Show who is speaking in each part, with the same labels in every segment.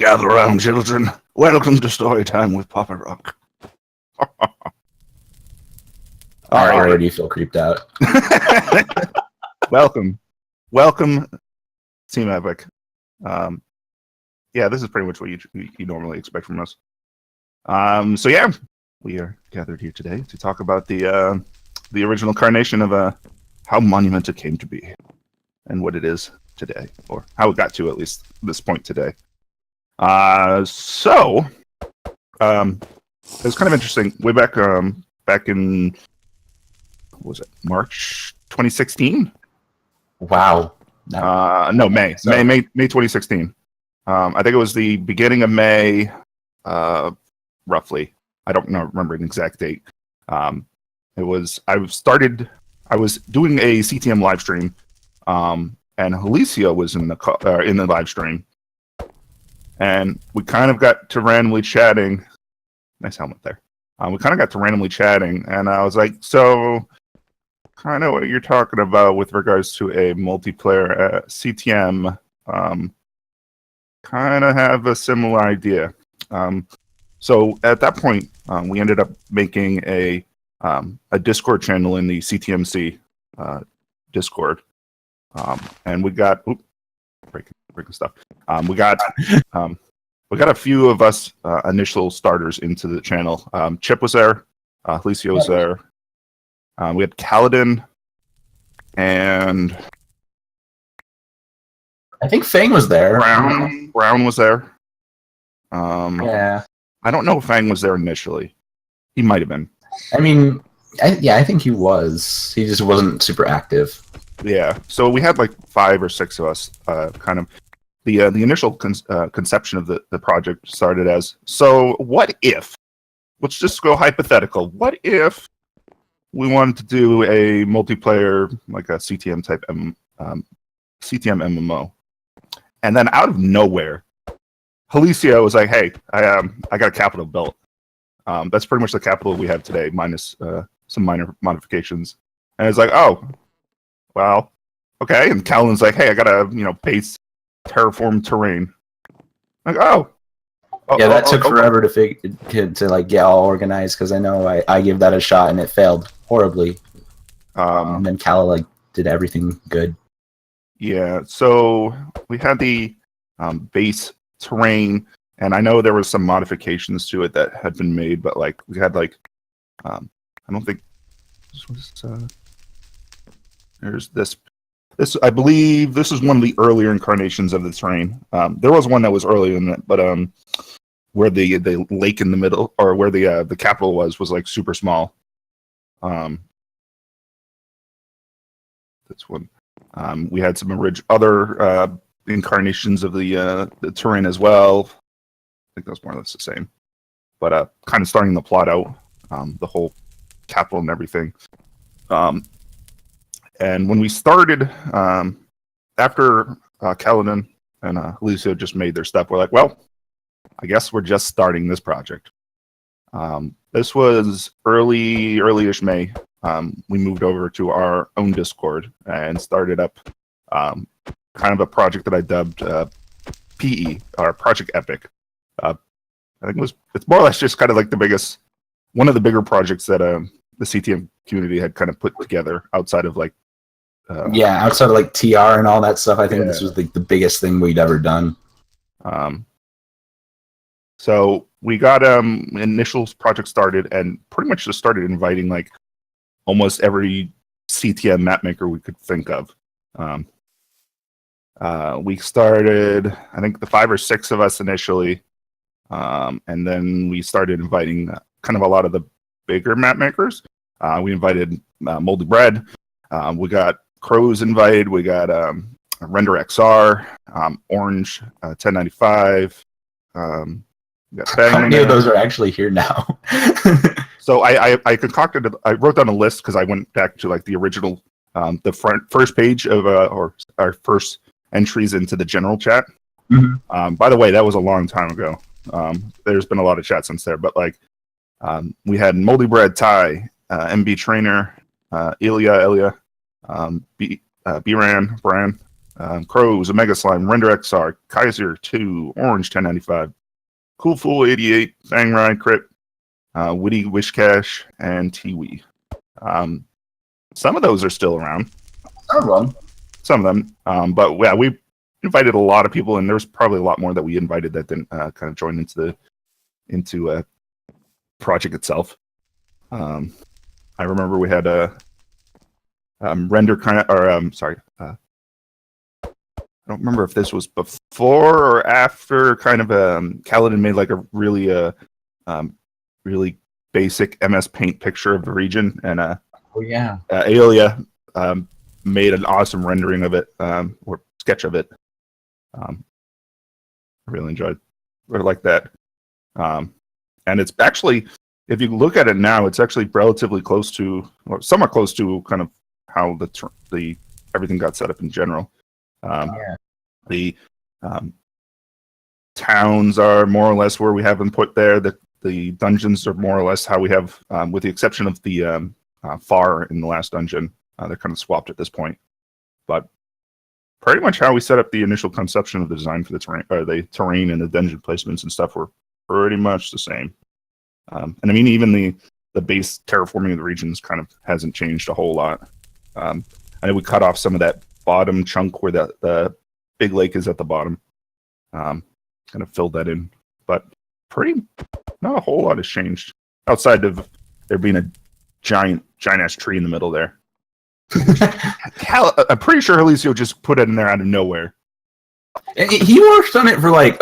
Speaker 1: Gather round, children. Welcome to story time with Papa Rock.
Speaker 2: I already feel creeped out.
Speaker 1: Welcome, Team Epic. This is pretty much what you normally expect from us. We are gathered here today to talk about the original incarnation of how Monumenta came to be and what it is today, or how it got to at least this point today. It was kind of interesting. Way back in, what was it, March 2016?
Speaker 2: Wow.
Speaker 1: No, May 2016. I think it was the beginning of May, roughly. I don't remember an exact date. I was doing a CTM live stream, and Helicia was in the live stream, and we kind of got to randomly chatting. Nice helmet there. We kind of got to randomly chatting, and I was like, so kind of what you're talking about with regards to a multiplayer CTM, kind of have a similar idea. So at that point, we ended up making a Discord channel in the CTMC Discord, and we got breaking stuff. We got a few of us initial starters into the channel. Chip was there, Alicia was there. We had Kaladin, and
Speaker 2: I think Fang was there.
Speaker 1: Brown was there.
Speaker 2: Yeah.
Speaker 1: I don't know if Fang was there initially. He might have been.
Speaker 2: I mean, I think he was. He just wasn't super active.
Speaker 1: Yeah. So we had like 5 or 6 of us. Kind of the initial conception of the project started as, so what if? Let's just go hypothetical. What if we wanted to do a multiplayer, like a CTM type CTM MMO? And then out of nowhere, Helicia was like, "Hey, I got a capital built. That's pretty much the capital we have today, minus some minor modifications." And it's like, "Oh, well, okay." And Callan's like, "Hey, I got a base terraform terrain." Like,
Speaker 2: that took forever to like get all organized, because I know I gave that a shot and it failed horribly. And then Cal did everything good.
Speaker 1: Yeah, so we had the base terrain, and I know there was some modifications to it that had been made, but we had I don't think this was there's this I believe this is one of the earlier incarnations of the terrain. There was one that was earlier than that, but where the lake in the middle, or where the capital was like super small. That's one. We had some other incarnations of the terrain as well. I think that was more or less the same, but kind of starting the plot out, the whole capital and everything. And when we started, after Kaladin and Alicia just made their stuff, we're like, well, I guess we're just starting this project. This was early-ish May. We moved over to our own Discord and started up kind of a project that I dubbed PE, or Project Epic. I think it's more or less just kind of like one of the bigger projects that the CTM community had kind of put together outside of
Speaker 2: outside of TR and all that stuff. I think this was the biggest thing we'd ever done.
Speaker 1: So we got initial project started, and pretty much just started inviting almost every CTM mapmaker we could think of. We started, I think, the 5 or 6 of us initially, and then we started inviting kind of a lot of the bigger mapmakers. We invited Moldy Bread. We got Crows invited. We got Render XR, Orange 1095.
Speaker 2: How many of those are actually here now?
Speaker 1: So I concocted. I wrote down a list because I went back to the original, the first page of or our first entries into the general chat.
Speaker 2: Mm-hmm.
Speaker 1: By the way, that was a long time ago. There's been a lot of chat since there, but we had Moldy Bread, Ty, MB Trainer, Elia, B-Ran, Bran, Crows, Omega Slime, Render XR, Kaiser 2, Orange 1095, Cool Fool 88, Fang Ride Crit, Witty Wish Cash, and Tiwi. Some of those are still around. Some of them. But yeah, we invited a lot of people, and there's probably a lot more that we invited that didn't kind of join into project itself. I remember we had a render kind of, or sorry, I don't remember if this was before or after kind of Kaladin made like a really really basic MS Paint picture of the region, and Aelia made an awesome rendering of it, or sketch of it. I really enjoyed, really like that. And it's actually, if you look at it now, it's actually relatively close to, or somewhat close to, kind of how the everything got set up in general. The towns are more or less where we have them put there. The dungeons are more or less how we have, with the exception of the far in the last dungeon. They're kind of swapped at this point, but pretty much how we set up the initial conception of the design for the terrain and the dungeon placements and stuff were pretty much the same. And I mean, even the base terraforming of the regions kind of hasn't changed a whole lot. I know we cut off some of that bottom chunk where the big lake is at the bottom. Kind of filled that in, but not a whole lot has changed outside of there being a giant ass tree in the middle there. I'm pretty sure Helicio just put it in there out of nowhere.
Speaker 2: He worked on it for like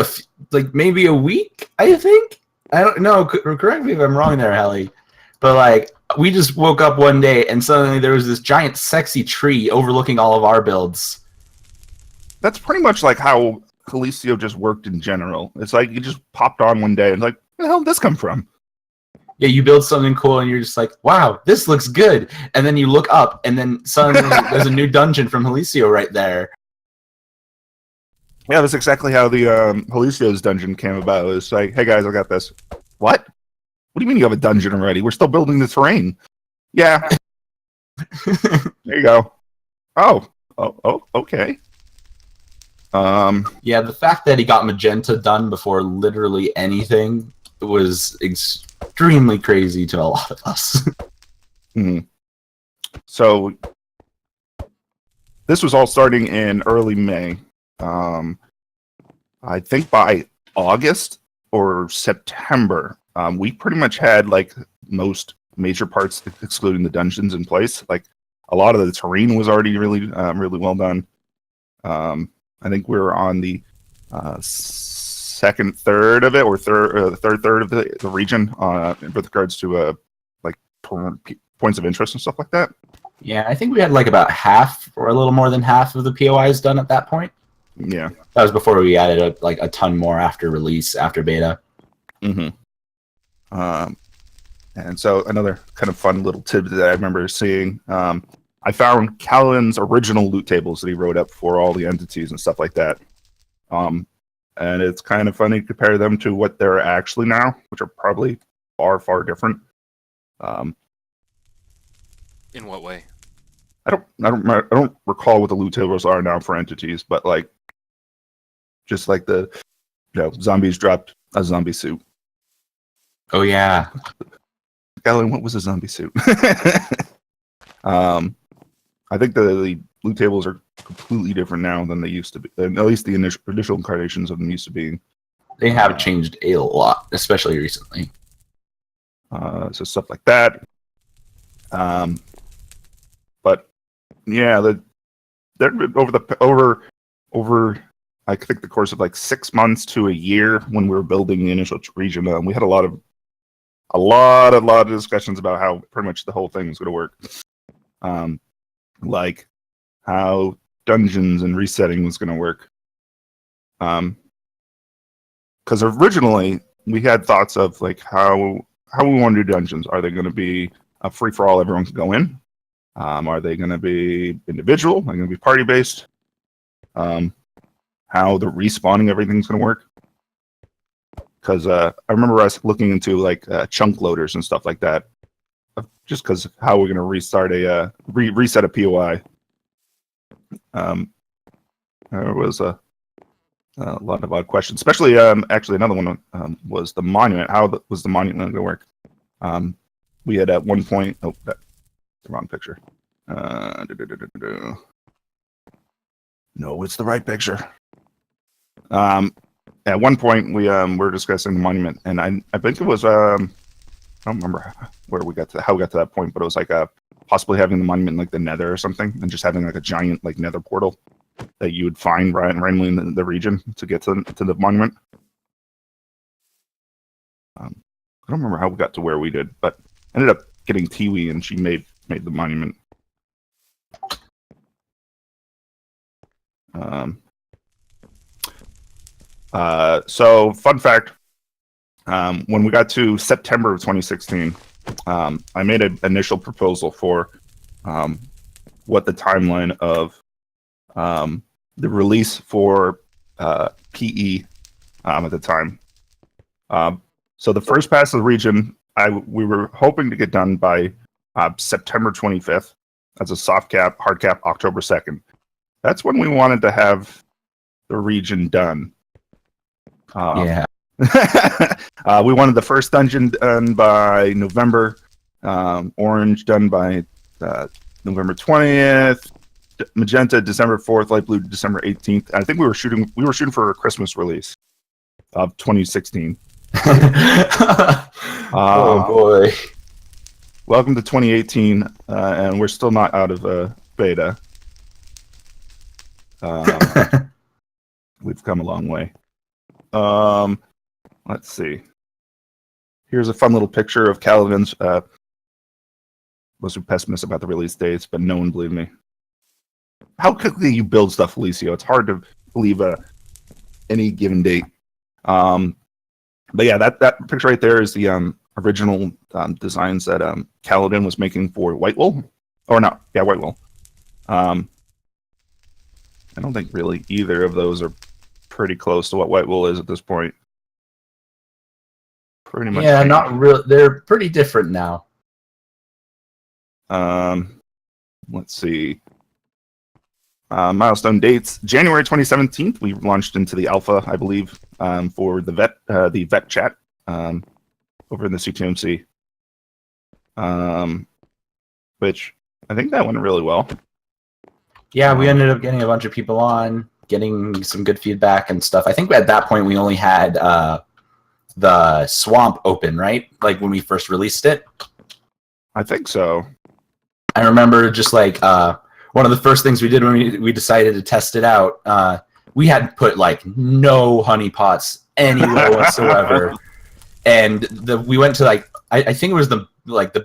Speaker 2: maybe a week, I think. I don't know. Correct me if I'm wrong there, Heli. But like, we just woke up one day and suddenly there was this giant, sexy tree overlooking all of our builds.
Speaker 1: That's pretty much like how Helicio just worked in general. It's like you just popped on one day and like, where the hell did this come from?
Speaker 2: Yeah, you build something cool and you're just like, wow, this looks good. And then you look up and then suddenly there's a new dungeon from Helicio right there.
Speaker 1: Yeah, that's exactly how the Helicio's dungeon came about. It's like, hey guys, I got this. What? What do you mean you have a dungeon already? We're still building the terrain. Yeah. There you go. Oh, okay.
Speaker 2: Yeah, the fact that he got Magenta done before literally anything was extremely crazy to a lot of us.
Speaker 1: Mm-hmm. So this was all starting in early May. I think by August or September, we pretty much had like most major parts, excluding the dungeons, in place. Like a lot of the terrain was already really well done. I think we were on the second third of it, or the third third of the region with regards to like points of interest and stuff like that.
Speaker 2: Yeah, I think we had like about half or a little more than half of the POIs done at that point.
Speaker 1: Yeah,
Speaker 2: that was before we added a ton more after release, after beta.
Speaker 1: Mm-hmm. And so another kind of fun little tidbit that I remember seeing, I found Callan's original loot tables that he wrote up for all the entities and stuff like that. And it's kind of funny to compare them to what they're actually now, which are probably far different.
Speaker 3: In what way?
Speaker 1: I don't recall what the loot tables are now for entities, but like, just like zombies dropped a zombie suit.
Speaker 2: Oh yeah,
Speaker 1: Callan, what was a zombie suit? I think the loot tables are completely different now than they used to be. At least the initial incarnations of them used to be.
Speaker 2: They have changed a lot, especially recently.
Speaker 1: So stuff like that. But yeah, they're over I think the course of like 6 months to a year when we were building the initial region. We had a lot of discussions about how pretty much the whole thing was going to work. Like how dungeons and resetting was going to work. Because originally we had thoughts of like how we want to do dungeons. Are they going to be a free for all? Everyone can go in. Are they going to be individual? Are they going to be party based? How the respawning everything's going to work? Because I remember us looking into like chunk loaders and stuff like that, just because how we're going to restart reset a POI. There was a lot of odd questions, especially actually another one was the monument. How was the monument going to work? We had at one point. Oh, that's the wrong picture. No, it's the right picture. At one point we were discussing the monument, and I think it was I don't remember where we got to how we got to that point, but it was like possibly having the monument in, like the Nether or something, and just having like a giant like Nether portal that you would find randomly in the region to get to the monument. I don't remember how we got to where we did, but ended up getting Tiwi, and she made the monument. So fun fact, when we got to September of 2016, I made an initial proposal for what the timeline of the release for PE at the time. So the first pass of the region, we were hoping to get done by September 25th as a soft cap, hard cap October 2nd. That's when we wanted to have the region done.
Speaker 2: Yeah.
Speaker 1: We wanted the first dungeon done by November, orange done by November 20th, magenta December 4th, light blue December 18th. I think we were shooting for a Christmas release of 2016.
Speaker 2: Oh boy.
Speaker 1: Welcome to 2018, and we're still not out of beta. We've come a long way. Let's see. Here's a fun little picture of Caliban's. Was a pessimist about the release dates, but no one believed me. How quickly you build stuff, Felicio. It's hard to believe any given date. But yeah, that picture right there is the original designs that Caladan was making for White Wool. Or no, yeah, White Wool. I don't think really either of those are pretty close to what White Wool is at this point. Pretty much.
Speaker 2: Yeah, not real. They're pretty different now.
Speaker 1: Let's see. Milestone dates: January 2017. We launched into the alpha, I believe, for the vet chat over in the CTMC, which I think that went really well.
Speaker 2: Yeah, we ended up getting a bunch of people on, getting some good feedback and stuff. I think at that point we only had the swamp open, right? Like when we first released it.
Speaker 1: I think so.
Speaker 2: I remember just like one of the first things we did when we decided to test it out, we had put like no honey pots anywhere whatsoever. And we went to like I think it was the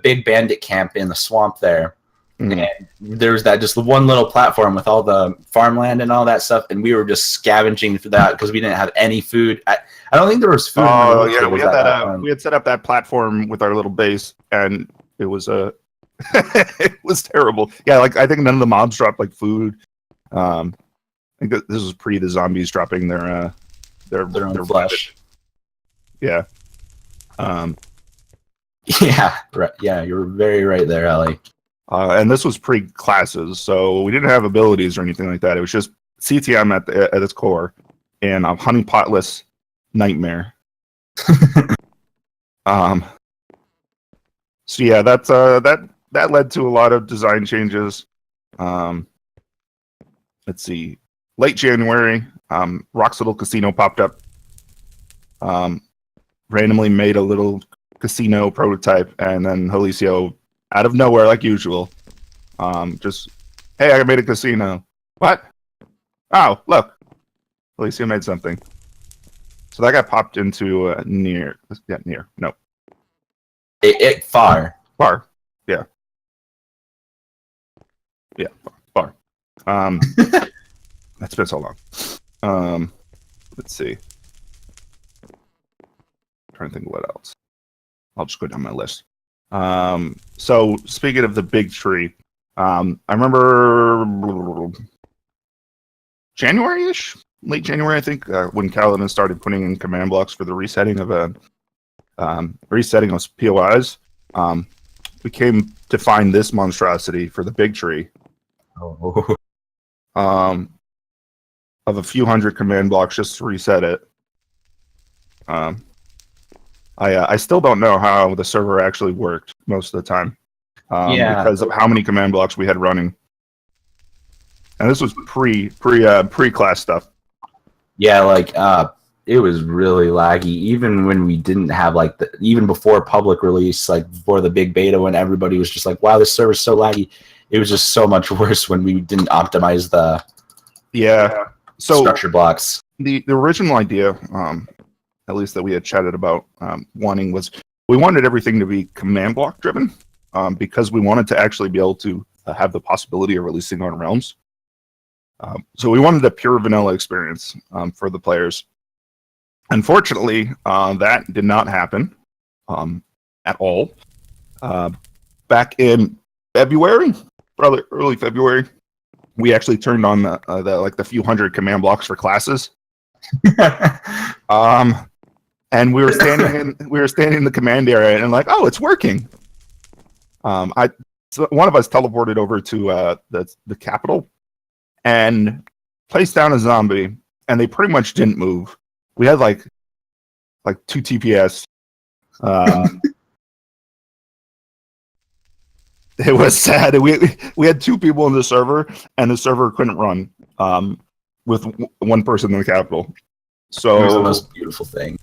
Speaker 2: big bandit camp in the swamp there. Mm-hmm. And there was just the one little platform with all the farmland and all that stuff, and we were just scavenging for that because we didn't have any food. I don't think there was food.
Speaker 1: Oh yeah, we had that. We had set up that platform with our little base, and it was it was terrible. Yeah, like I think none of the mobs dropped like food. I think this was pre the zombies dropping their
Speaker 2: own flesh.
Speaker 1: Yeah.
Speaker 2: Yeah. Right. Yeah, you're very right there, Ellie.
Speaker 1: And this was pre-classes, so we didn't have abilities or anything like that. It was just CTM at its core, and a honeypotless nightmare. So yeah, that led to a lot of design changes. Let's see, late January, Rock's little casino popped up. Randomly made a little casino prototype, and then Helicio, out of nowhere, like usual, just, hey, I made a casino. What? Oh, look, Helicio made something. So that got popped into near. No.
Speaker 2: Far.
Speaker 1: Yeah. Yeah, far. That's been so long. Let's see. I'm trying to think of what else. I'll just go down my list. So speaking of the big tree, I remember January-ish, late January, I think, when Kaladin started putting in command blocks for the resetting of POIs. We came to find this monstrosity for the big tree.
Speaker 2: Oh.
Speaker 1: of a few hundred command blocks just to reset it. I still don't know how the server actually worked most of the time, because of how many command blocks we had running. And this was pre-class stuff.
Speaker 2: Yeah, like it was really laggy. Even when we didn't have like even before public release, like before the big beta, when everybody was just like, "Wow, this server's so laggy." It was just so much worse when we didn't optimize the structure blocks.
Speaker 1: The original idea, at least that we had chatted about wanting, was we wanted everything to be command block driven, because we wanted to actually be able to have the possibility of releasing on realms. So we wanted a pure vanilla experience for the players. Unfortunately, that did not happen at all. Back in February, probably early February, we actually turned on the few hundred command blocks for classes. And we were standing in the command area and like, oh, it's working. So one of us teleported over to the capital and placed down a zombie, and they pretty much didn't move. We had like 2 TPS. It was sad. We had 2 people in the server, and the server couldn't run with one person in the capital. So
Speaker 2: it was the most beautiful thing.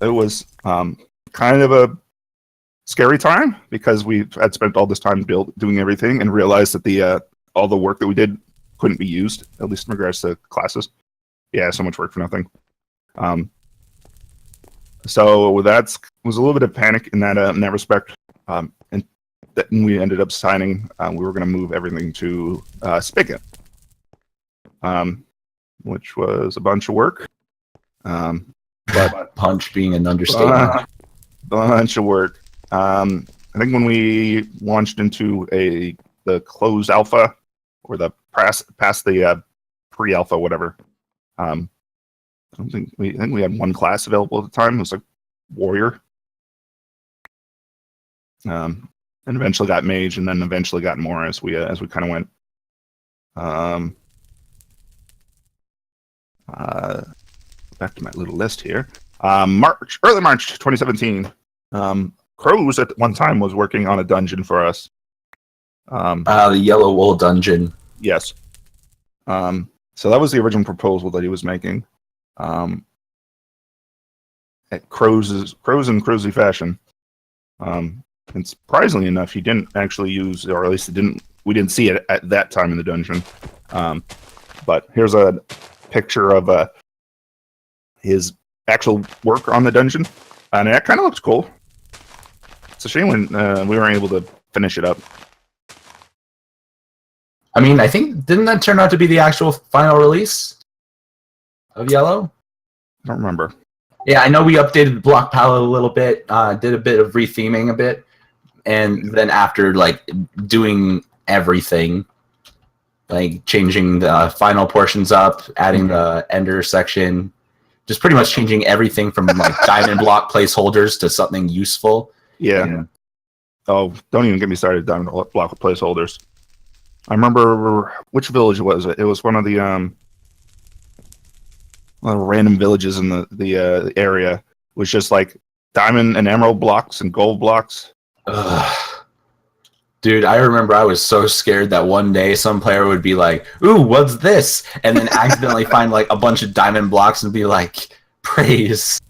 Speaker 1: It was kind of a scary time because we had spent all this time doing everything and realized that all the work that we did couldn't be used, at least in regards to classes. Yeah, so much work for nothing. So that was a little bit of panic in that respect, and then we ended up signing. We were going to move everything to Spigot, which was a bunch of work.
Speaker 2: But punch being an understatement.
Speaker 1: Bunch of work. I think when we launched into the closed alpha or the past the pre-alpha, whatever. I think we had one class available at the time. It was like warrior. And eventually got mage, and then eventually got more as we kind of went. Back to my little list here. Early March 2017. Crows at one time was working on a dungeon for us.
Speaker 2: The Yellow Wool dungeon.
Speaker 1: Yes. So that was the original proposal that he was making. At Crows in Crowsy fashion. And surprisingly enough, he didn't actually use, or at least we didn't see it at that time in the dungeon. But here's a picture of his actual work on the dungeon, and it kind of looks cool. It's a shame when we weren't able to finish it up.
Speaker 2: I mean, I think, didn't that turn out to be the actual final release of Yellow?
Speaker 1: I don't remember.
Speaker 2: Yeah, I know we updated the block palette a little bit, did a bit of retheming a bit, and then after like doing everything, like changing the final portions up, adding the Ender section, just pretty much changing everything from like diamond block placeholders to something useful.
Speaker 1: Yeah.
Speaker 2: And,
Speaker 1: oh, don't even get me started diamond block placeholders. I remember which village was it? It was one of the random villages in the area. It was just like diamond and emerald blocks and gold blocks.
Speaker 2: Dude, I remember I was so scared that one day some player would be like, "Ooh, what's this?" and then accidentally find like a bunch of diamond blocks and be like, "Praise."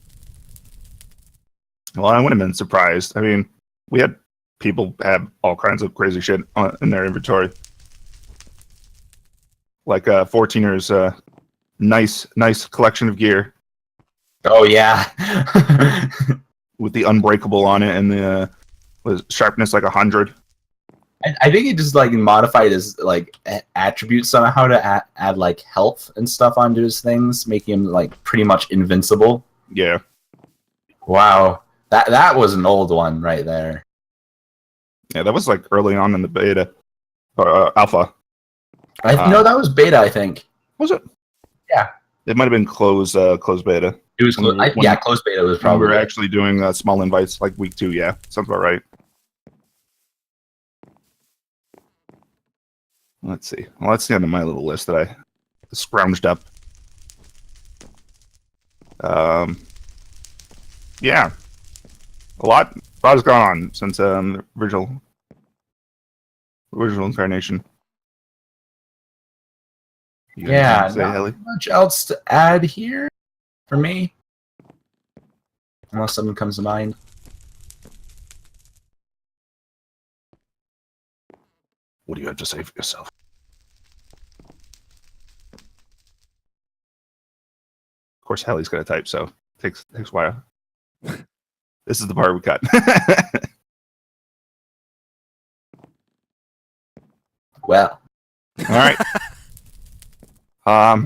Speaker 1: Well, I wouldn't have been surprised. I mean, we had people have all kinds of crazy shit in their inventory. Like 14ers, nice collection of gear.
Speaker 2: Oh yeah.
Speaker 1: With the unbreakable on it and the was sharpness like 100.
Speaker 2: I think it just like modified his like attributes somehow to add like health and stuff onto his things, making him like pretty much invincible.
Speaker 1: Yeah.
Speaker 2: Wow. That was an old one right there.
Speaker 1: Yeah, that was like early on in the beta or alpha.
Speaker 2: No, that was beta, I think.
Speaker 1: Was it?
Speaker 2: Yeah.
Speaker 1: It might have been closed beta.
Speaker 2: It was closed beta was probably.
Speaker 1: We were actually doing small invites like week 2. Yeah, sounds about right. Let's see. Well, that's the end of my little list that I scrounged up. Yeah, a lot has gone on since the original incarnation. You got anything
Speaker 2: Yeah,
Speaker 1: to say,
Speaker 2: not
Speaker 1: Heli?
Speaker 2: much else to add here for me, unless something comes to mind.
Speaker 1: What do you have to say for yourself? Of course, Heli's gonna type, so takes a while. This is the part we cut.
Speaker 2: Well,
Speaker 1: All right. I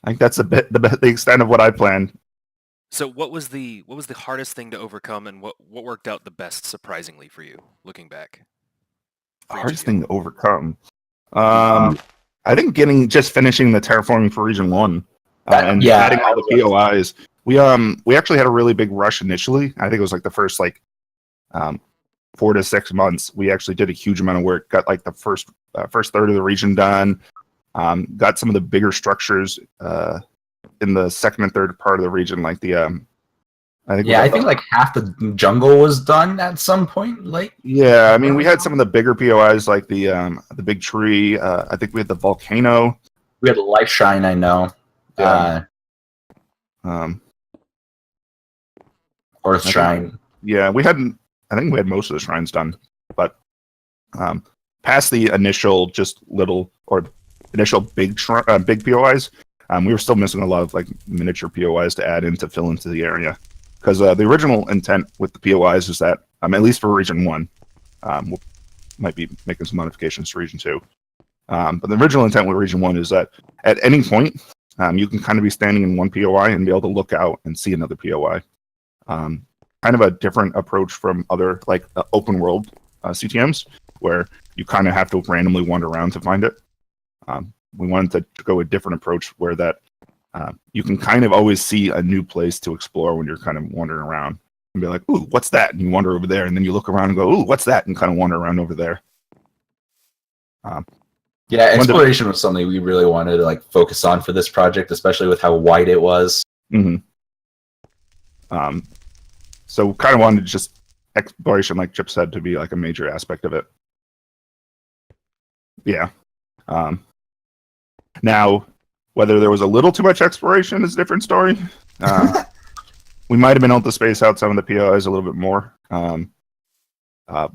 Speaker 1: think that's the extent of what I planned.
Speaker 3: So what was the hardest thing to overcome, and what worked out the best, surprisingly, for you, looking back?
Speaker 1: The
Speaker 3: For each
Speaker 1: hardest
Speaker 3: of you.
Speaker 1: thing to overcome. I think just finishing the terraforming for Region 1 and adding all the POIs. We actually had a really big rush initially. I think it was like the first 4 to 6 months. We actually did a huge amount of work. Got like the first third of the region done. Got some of the bigger structures in the second and third part of the region, like the I think
Speaker 2: like half the jungle was done at some point. Like,
Speaker 1: yeah, I mean, we had some of the bigger POIs like the big tree. I think we had the volcano.
Speaker 2: we had a life shrine, I know.
Speaker 1: Yeah.
Speaker 2: Earth shrine.
Speaker 1: Yeah, I think we had most of the shrines done, but past the initial big POIs, we were still missing a lot of like miniature POIs to add in to fill into the area. Because the original intent with the POIs is that, at least for Region 1, we might be making some modifications to Region 2. But the original intent with Region 1 is that at any point, you can kind of be standing in one POI and be able to look out and see another POI. Kind of a different approach from other open world CTMs, where you kind of have to randomly wander around to find it. We wanted to go a different approach where that you can kind of always see a new place to explore when you're kind of wandering around and be like, ooh, what's that? And you wander over there, and then you look around and go, ooh, what's that? And kind of wander around over there.
Speaker 2: Yeah, exploration was something we really wanted to focus on for this project, especially with how wide it was.
Speaker 1: Mm-hmm. So kind of wanted just exploration, like Chip said, to be like a major aspect of it. Yeah. Now, whether there was a little too much exploration is a different story. We might have been able to space out some of the POIs a little bit more. But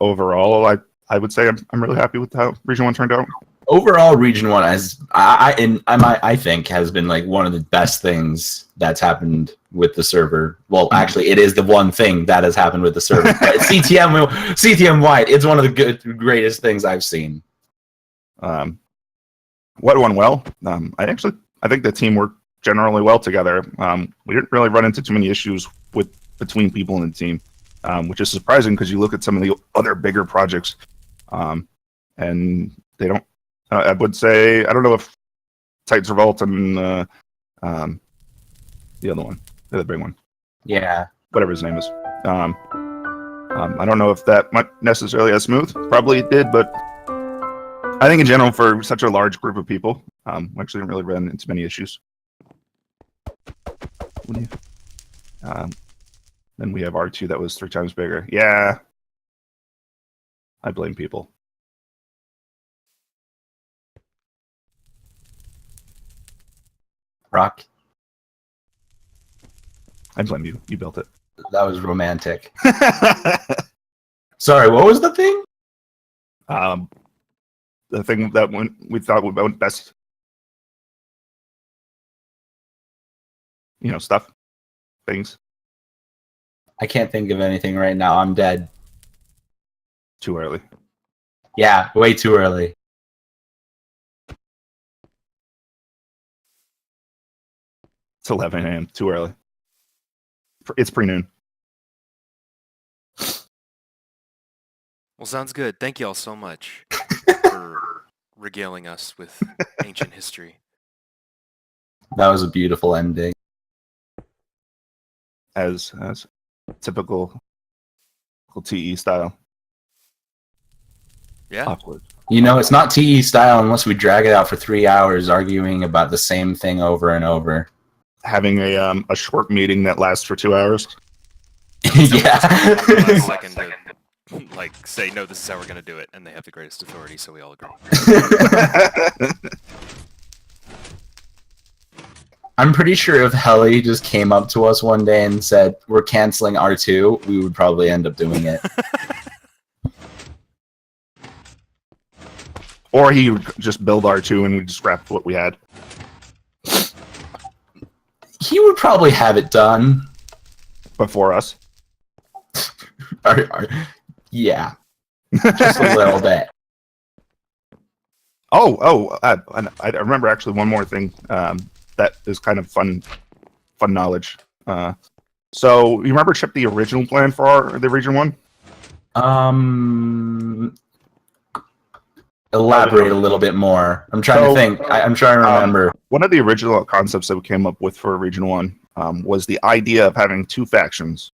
Speaker 1: overall, I would say I'm really happy with how Region 1 turned out.
Speaker 2: Overall, Region 1, I think, has been one of the best things that's happened with the server. Well, actually, it is the one thing that has happened with the server. CTM wide, it's one of the greatest things I've seen.
Speaker 1: What went well? I think the team worked generally well together. We didn't really run into too many issues between people in the team, which is surprising because you look at some of the other bigger projects, and they don't. I would say I don't know if Titans Revolt and the other one, the other big one, whatever his name is. I don't know if that went necessarily as smooth. Probably it did, but I think in general, for such a large group of people, we actually didn't really run into many issues. Then we have R2 that was 3 times bigger. Yeah. I blame people.
Speaker 2: Rock.
Speaker 1: I blame you. You built it.
Speaker 2: That was romantic. Sorry, what was the thing?
Speaker 1: The thing that we thought would went best. Stuff. Things.
Speaker 2: I can't think of anything right now. I'm dead.
Speaker 1: Too early.
Speaker 2: Yeah, way too early.
Speaker 1: It's 11 a.m. Too early. It's pre-noon.
Speaker 3: Well, sounds good. Thank you all so much for regaling us with ancient history.
Speaker 2: That was a beautiful ending.
Speaker 1: As typical TE style.
Speaker 3: Yeah.
Speaker 1: Awkward.
Speaker 2: It's not TE style unless we drag it out for 3 hours arguing about the same thing over and over.
Speaker 1: having a short meeting that lasts for 2 hours.
Speaker 2: Yeah.
Speaker 3: Last second to like say no, this is how we're gonna do it, and they have the greatest authority, so we all agree.
Speaker 2: I'm pretty sure if Heli just came up to us one day and said, we're canceling R2, we would probably end up doing it.
Speaker 1: Or he would just build R2 and we just scrap what we had.
Speaker 2: He would probably have it done.
Speaker 1: Before us.
Speaker 2: Yeah. Just a little bit.
Speaker 1: I remember actually one more thing that is kind of fun knowledge. So you remember, Chip, the original plan for the Region 1?
Speaker 2: Elaborate a little bit more. I'm trying to think. I'm trying to remember.
Speaker 1: One of the original concepts that we came up with for Region 1 was the idea of having 2 factions.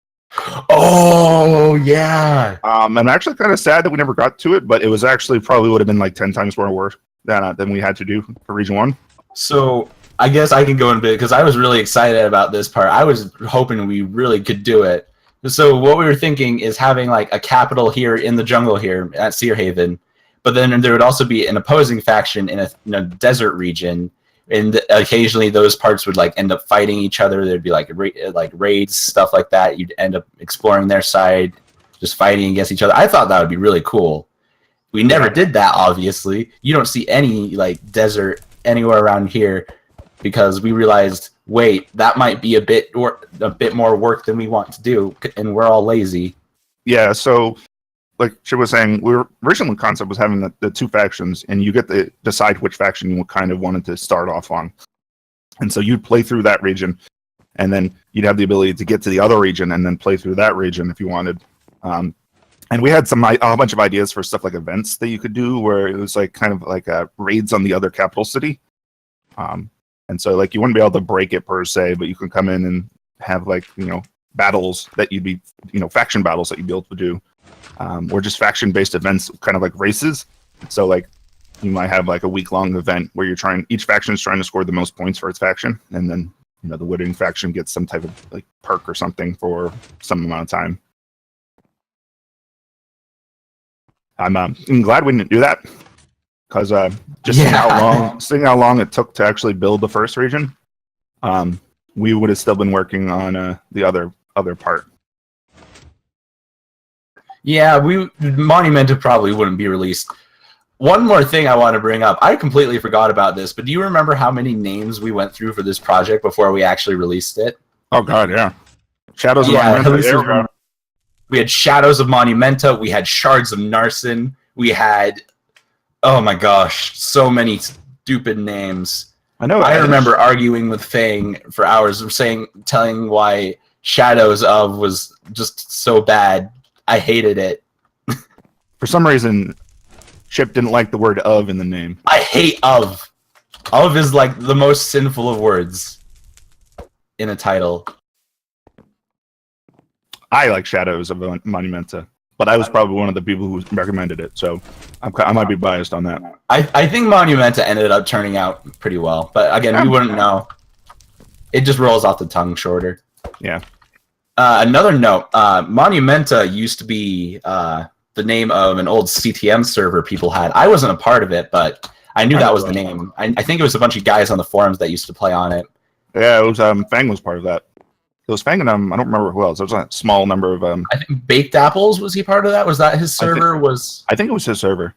Speaker 2: Oh, yeah.
Speaker 1: I'm actually kind of sad that we never got to it, but it was actually probably would have been like 10 times more work than we had to do for Region 1.
Speaker 2: So I guess I can go in a bit because I was really excited about this part. I was hoping we really could do it. So what we were thinking is having like a capital here in the jungle here at Seer Haven, but then there would also be an opposing faction in a desert region, and occasionally those parts would like end up fighting each other. There'd be like raids, stuff like that. You'd end up exploring their side, just fighting against each other. I thought that would be really cool. We never did that, obviously. You don't see any like desert anywhere around here because we realized, wait, that might be a bit more work than we want to do, and we're all lazy.
Speaker 1: Yeah, so like Chip was saying, original concept was having the 2 factions, and you get to decide which faction you kind of wanted to start off on. And so you'd play through that region, and then you'd have the ability to get to the other region and then play through that region if you wanted. And we had a bunch of ideas for stuff like events that you could do, where it was like kind of like raids on the other capital city. And so like you wouldn't be able to break it per se, but you can come in and have like, battles that you'd be, faction battles that you'd be able to do. Or just faction-based events, kind of like races. So like you might have like a week-long event where each faction is trying to score the most points for its faction, and then the winning faction gets some type of like perk or something for some amount of time. I'm glad we didn't do that, because seeing how long it took to actually build the first region, we would have still been working on the other part.
Speaker 2: Yeah, Monumenta probably wouldn't be released. One more thing I want to bring up. I completely forgot about this, but do you remember how many names we went through for this project before we actually released it?
Speaker 1: Oh God, yeah. Shadows of Monumenta.
Speaker 2: We had Shadows of Monumenta. We had Shards of Narsen. We had, oh my gosh, so many stupid names.
Speaker 1: I know.
Speaker 2: I remember arguing with Fang for hours, telling why Shadows of was just so bad. I hated it.
Speaker 1: For some reason, Chip didn't like the word "of" in the name.
Speaker 2: I hate "of." "Of" is like the most sinful of words in a title.
Speaker 1: I like Shadows of Monumenta, but I was probably one of the people who recommended it, so I might be biased on that.
Speaker 2: I think Monumenta ended up turning out pretty well, but again, we wouldn't know. It just rolls off the tongue shorter.
Speaker 1: Yeah.
Speaker 2: Another note, Monumenta used to be the name of an old CTM server people had. I wasn't a part of it, but I knew that was the name. I think it was a bunch of guys on the forums that used to play on it.
Speaker 1: Yeah, it was Fang was part of that. It was Fang and I don't remember who else. There was a small number of
Speaker 2: I think Baked Apples, was he part of that? Was that his server?
Speaker 1: I think it was his server.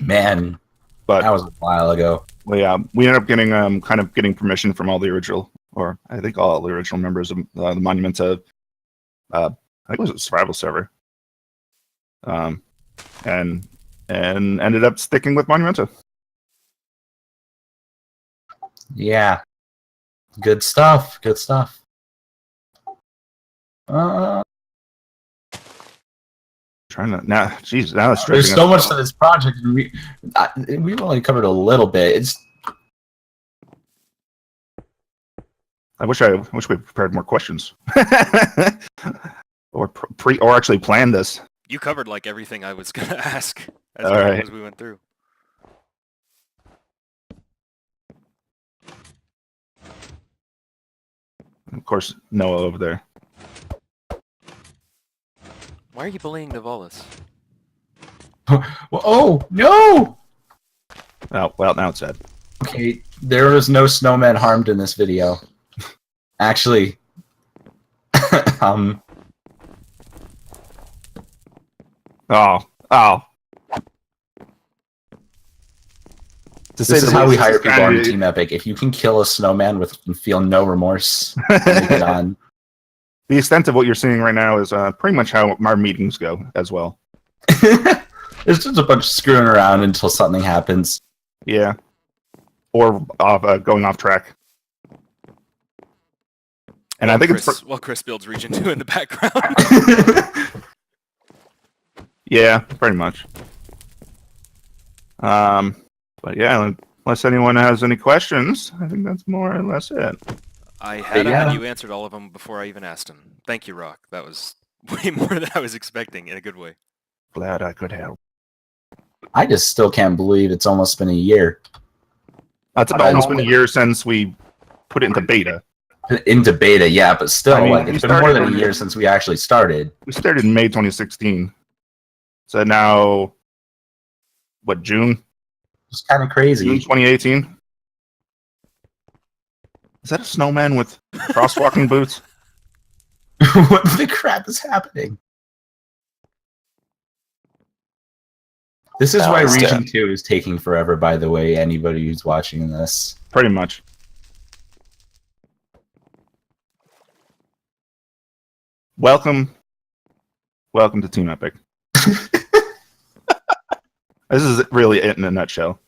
Speaker 2: Man,
Speaker 1: but
Speaker 2: that was a while ago.
Speaker 1: Well, yeah, we ended up getting getting permission from all the original, or I think all the original members of the Monumenta. I think it was a survival server. And ended up sticking with Monumenta.
Speaker 2: Yeah. Good stuff. Good stuff.
Speaker 1: Trying to now, geez, now it's
Speaker 2: there's so much to this project. We've only covered a little bit.
Speaker 1: I wish we prepared more questions, or actually planned this.
Speaker 3: You covered like everything I was gonna ask as we went through.
Speaker 1: Of course, Noah over there.
Speaker 3: Why are you bullying Novalis?
Speaker 2: Oh, no!
Speaker 1: Oh, well, now it's dead.
Speaker 2: Okay, there was no snowman harmed in this video. Actually,
Speaker 1: Oh. To
Speaker 2: this is
Speaker 1: the
Speaker 2: how
Speaker 1: least,
Speaker 2: we
Speaker 1: this
Speaker 2: hire
Speaker 1: is
Speaker 2: people on
Speaker 1: kinda-
Speaker 2: Team Epic. If you can kill a snowman and feel no remorse, take it on.
Speaker 1: The extent of what you're seeing right now is pretty much how our meetings go as well.
Speaker 2: It's just a bunch of screwing around until something happens.
Speaker 1: Yeah. Or going off track. And I think it's...
Speaker 3: While Chris builds Region 2 in the background.
Speaker 1: Yeah, pretty much. But yeah, unless anyone has any questions, I think that's more or less it.
Speaker 3: I had him,
Speaker 2: Yeah.
Speaker 3: and you answered all of them before I even asked him. Thank you, Rock. That was way more than I was expecting, in a good way.
Speaker 1: Glad I could help.
Speaker 2: I just still can't believe it's almost been a year.
Speaker 1: It's almost been a year since we put it into beta.
Speaker 2: Into beta, yeah, but still,
Speaker 1: I mean,
Speaker 2: like,
Speaker 1: we
Speaker 2: it's been more than a
Speaker 1: started-
Speaker 2: year since we actually started.
Speaker 1: We started in May 2016. So now, what, June?
Speaker 2: It's kind of
Speaker 1: June
Speaker 2: crazy.
Speaker 1: 2018? Is that a snowman with crosswalking boots?
Speaker 2: What the crap is happening? This is why Region 2 is taking forever, by the way, anybody who's watching this.
Speaker 1: Pretty much. Welcome to Team Epic. This is really it in a nutshell.